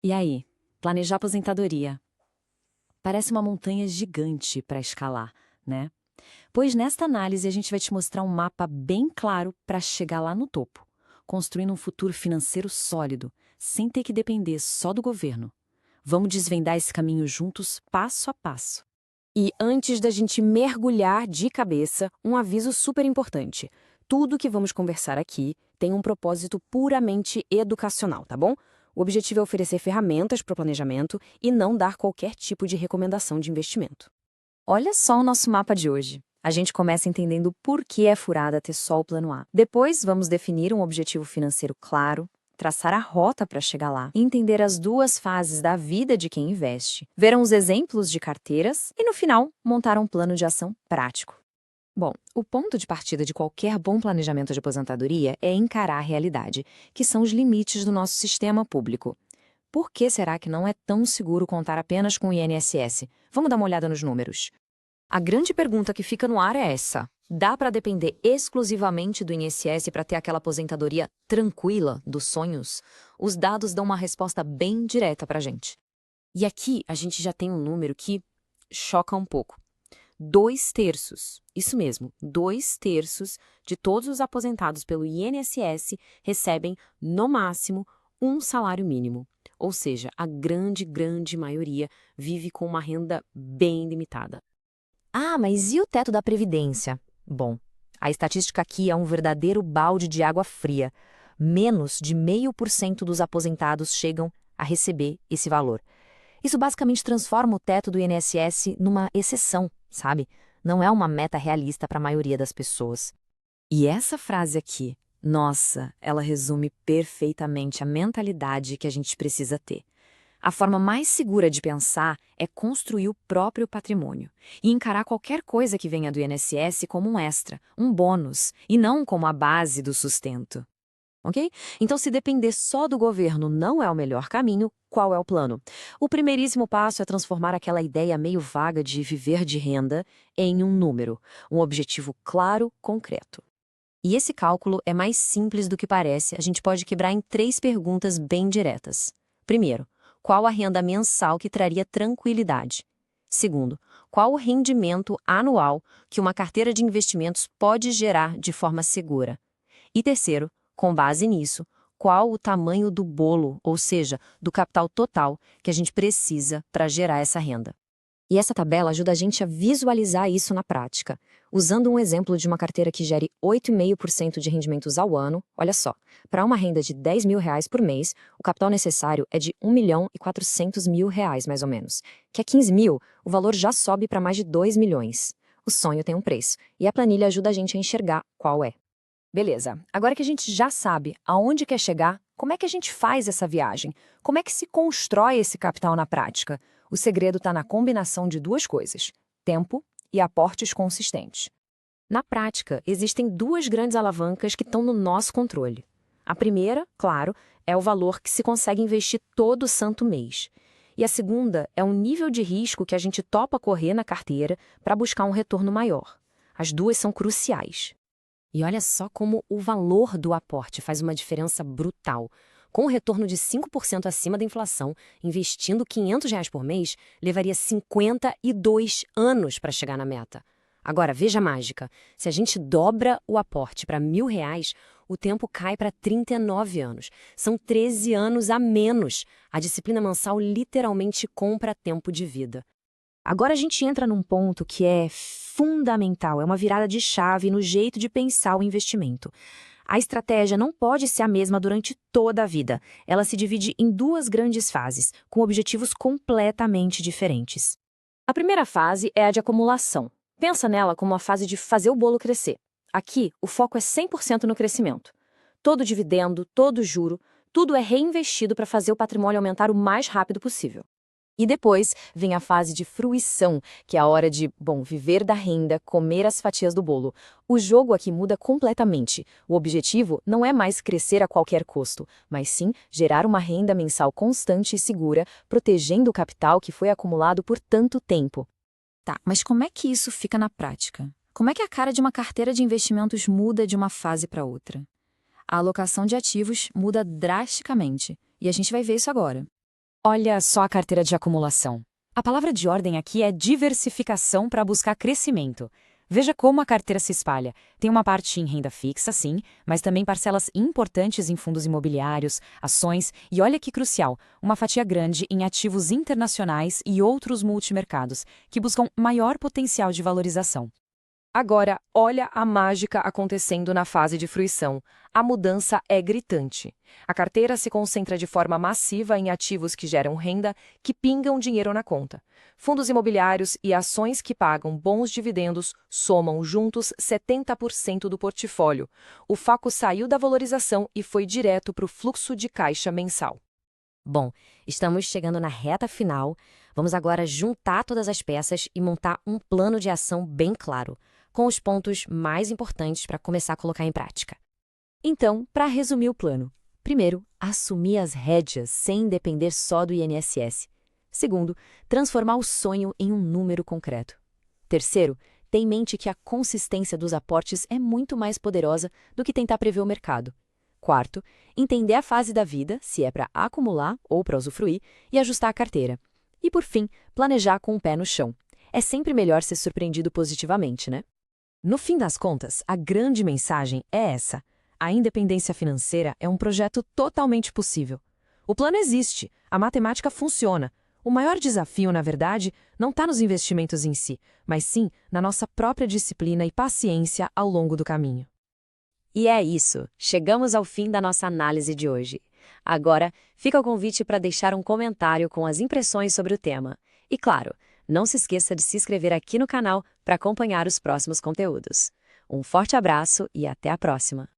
E aí, planejar aposentadoria? Parece uma montanha gigante para escalar, né? Pois nesta análise a gente vai te mostrar um mapa bem claro para chegar lá no topo, construindo um futuro financeiro sólido, sem ter que depender só do governo. Vamos desvendar esse caminho juntos, passo a passo. E antes da gente mergulhar de cabeça, um aviso super importante. Tudo que vamos conversar aqui tem um propósito puramente educacional, tá bom? O objetivo é oferecer ferramentas para o planejamento e não dar qualquer tipo de recomendação de investimento. Olha só o nosso mapa de hoje. A gente começa entendendo por que é furada ter só o plano A. Depois, vamos definir um objetivo financeiro claro, traçar a rota para chegar lá, entender as duas fases da vida de quem investe, ver uns exemplos de carteiras e, no final, montar um plano de ação prático. Bom, o ponto de partida de qualquer bom planejamento de aposentadoria é encarar a realidade, que são os limites do nosso sistema público. Por que será que não é tão seguro contar apenas com o INSS? Vamos dar uma olhada nos números. A grande pergunta que fica no ar é essa: dá para depender exclusivamente do INSS para ter aquela aposentadoria tranquila dos sonhos? Os dados dão uma resposta bem direta para a gente. E aqui a gente já tem um número que choca um pouco. 2/3, isso mesmo, 2/3 de todos os aposentados pelo INSS recebem, no máximo, um salário mínimo. Ou seja, a grande maioria vive com uma renda bem limitada. Ah, mas e o teto da Previdência? Bom, a estatística aqui é um verdadeiro balde de água fria. Menos de 0,5% dos aposentados chegam a receber esse valor. Isso basicamente transforma o teto do INSS numa exceção, sabe? Não é uma meta realista para a maioria das pessoas. E essa frase aqui, nossa, ela resume perfeitamente a mentalidade que a gente precisa ter. A forma mais segura de pensar é construir o próprio patrimônio e encarar qualquer coisa que venha do INSS como um extra, um bônus, e não como a base do sustento. Ok? Então, se depender só do governo não é o melhor caminho, qual é o plano? O primeiríssimo passo é transformar aquela ideia meio vaga de viver de renda em um número, um objetivo claro, concreto. E esse cálculo é mais simples do que parece, a gente pode quebrar em 3 perguntas bem diretas. Primeiro, qual a renda mensal que traria tranquilidade? Segundo, qual o rendimento anual que uma carteira de investimentos pode gerar de forma segura? E terceiro, com base nisso, qual o tamanho do bolo, ou seja, do capital total que a gente precisa para gerar essa renda? E essa tabela ajuda a gente a visualizar isso na prática. Usando um exemplo de uma carteira que gere 8,5% de rendimentos ao ano, olha só, para uma renda de R$ 10.000 por mês, o capital necessário é de R$ 1.400.000, mais ou menos. Que é 15 mil, o valor já sobe para mais de 2 milhões. O sonho tem um preço, e a planilha ajuda a gente a enxergar qual é. Beleza, agora que a gente já sabe aonde quer chegar, como é que a gente faz essa viagem? Como é que se constrói esse capital na prática? O segredo está na combinação de duas coisas: tempo e aportes consistentes. Na prática, existem duas grandes alavancas que estão no nosso controle. A primeira, claro, é o valor que se consegue investir todo santo mês. E a segunda é o nível de risco que a gente topa correr na carteira para buscar um retorno maior. As duas são cruciais. E olha só como o valor do aporte faz uma diferença brutal. Com um retorno de 5% acima da inflação, investindo R$ 500 por mês, levaria 52 anos para chegar na meta. Agora, veja a mágica. Se a gente dobra o aporte para R$ 1.000, o tempo cai para 39 anos. São 13 anos a menos. A disciplina mensal literalmente compra tempo de vida. Agora a gente entra num ponto que é fundamental, é uma virada de chave no jeito de pensar o investimento. A estratégia não pode ser a mesma durante toda a vida. Ela se divide em duas grandes fases, com objetivos completamente diferentes. A primeira fase é a de acumulação. Pensa nela como a fase de fazer o bolo crescer. Aqui, o foco é 100% no crescimento. Todo dividendo, todo juro, tudo é reinvestido para fazer o patrimônio aumentar o mais rápido possível. E depois vem a fase de fruição, que é a hora de, viver da renda, comer as fatias do bolo. O jogo aqui muda completamente. O objetivo não é mais crescer a qualquer custo, mas sim gerar uma renda mensal constante e segura, protegendo o capital que foi acumulado por tanto tempo. Tá, mas como é que isso fica na prática? Como é que a cara de uma carteira de investimentos muda de uma fase para outra? A alocação de ativos muda drasticamente, e a gente vai ver isso agora. Olha só a carteira de acumulação. A palavra de ordem aqui é diversificação para buscar crescimento. Veja como a carteira se espalha. Tem uma parte em renda fixa, sim, mas também parcelas importantes em fundos imobiliários, ações e, olha que crucial, uma fatia grande em ativos internacionais e outros multimercados, que buscam maior potencial de valorização. Agora, olha a mágica acontecendo na fase de fruição. A mudança é gritante. A carteira se concentra de forma massiva em ativos que geram renda, que pingam dinheiro na conta. Fundos imobiliários e ações que pagam bons dividendos somam juntos 70% do portfólio. O foco saiu da valorização e foi direto para o fluxo de caixa mensal. Bom, estamos chegando na reta final. Vamos agora juntar todas as peças e montar um plano de ação bem claro, com os pontos mais importantes para começar a colocar em prática. Então, para resumir o plano: primeiro, assumir as rédeas sem depender só do INSS. Segundo, transformar o sonho em um número concreto. Terceiro, ter em mente que a consistência dos aportes é muito mais poderosa do que tentar prever o mercado. Quarto, entender a fase da vida, se é para acumular ou para usufruir, e ajustar a carteira. E, por fim, planejar com o pé no chão. É sempre melhor ser surpreendido positivamente, né? No fim das contas, a grande mensagem é essa: a independência financeira é um projeto totalmente possível. O plano existe, a matemática funciona. O maior desafio, na verdade, não está nos investimentos em si, mas sim na nossa própria disciplina e paciência ao longo do caminho. E é isso, chegamos ao fim da nossa análise de hoje. Agora, fica o convite para deixar um comentário com as impressões sobre o tema. E claro, não se esqueça de se inscrever aqui no canal para acompanhar os próximos conteúdos. Um forte abraço e até a próxima!